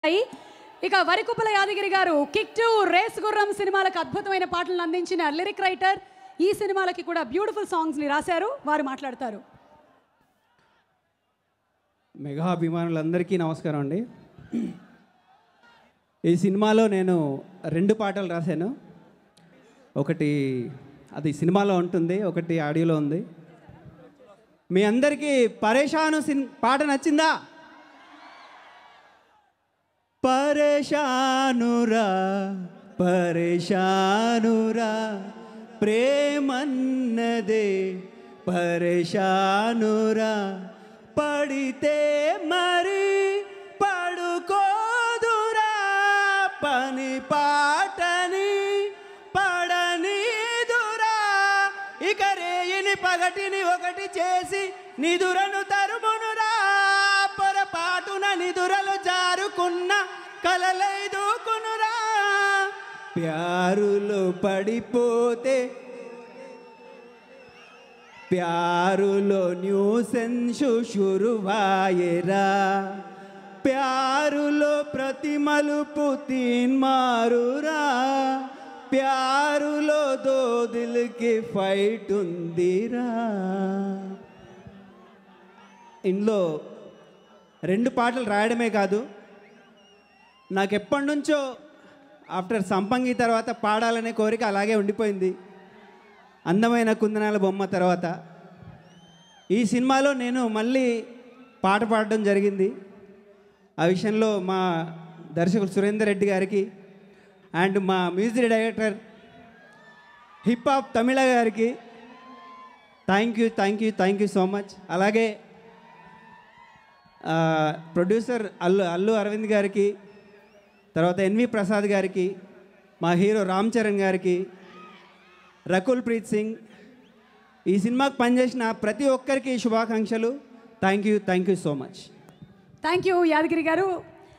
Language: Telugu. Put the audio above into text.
ఇక వరికుప్పల యాదగిరి గారు కిక్ 2 రేస్ గుర్రం సినిమాలకు అద్భుతమైన పాటలను అందించిన లిరిక్ రైటర్. ఈ సినిమాలకి కూడా బ్యూటిఫుల్ సాంగ్స్ ని రాశారు. వారు మాట్లాడతారు. మెగా అభిమానులందరికీ నమస్కారం అండి. ఈ సినిమాలో నేను 2 పాటలు రాశాను. ఒకటి అది సినిమాలో ఉంటుంది, ఒకటి ఆడియోలో ఉంది. మీ అందరికీ పరేషాను పాట నచ్చిందా? పరేషానురా పరేషానురా ప్రేమన్నదే పరేషానురా, పడితే మరి పడుకోదురా, పని పాటని పడనీదురా, ఇక రేయిని పగటిని ఒకటి చేసి నిదురను తరుమునురా, పొరపాటున నిదురలు జారుకున్న కలలైదుకునురా, ప్యారులో పడిపోతే ప్యారులో న్యూసెన్స్ షురువాయేరా, ప్యారులో ప్రతి మలుపు తీన్మారురా, ప్యారులో దో దిల్కి ఫైట్ ఉందిరా. ఇందులో 2 పాటలు రాయడమే కాదు, నాకు ఎప్పటి నుంచో ఆఫ్టర్ సంపంగి తర్వాత పాడాలనే కోరిక అలాగే ఉండిపోయింది. అందమైన కుందనాల బొమ్మ తర్వాత ఈ సినిమాలో నేను మళ్ళీ పాట పాడడం జరిగింది. ఆ విషయంలో మా దర్శకుడు సురేందర్ రెడ్డి గారికి అండ్ మా మ్యూజిక్ డైరెక్టర్ హిప్ హాప్ తమిళ గారికి థ్యాంక్ యూ సో మచ్. అలాగే ప్రొడ్యూసర్ అల్లు అరవింద్ గారికి, తర్వాత ఎన్వి ప్రసాద్ గారికి, మా హీరో రామ్ చరణ్ గారికి, రకుల్ ప్రీత్ సింగ్, ఈ సినిమాకి పనిచేసిన ప్రతి ఒక్కరికి శుభాకాంక్షలు. Thank you so much. Thank you Yadagiri గారు.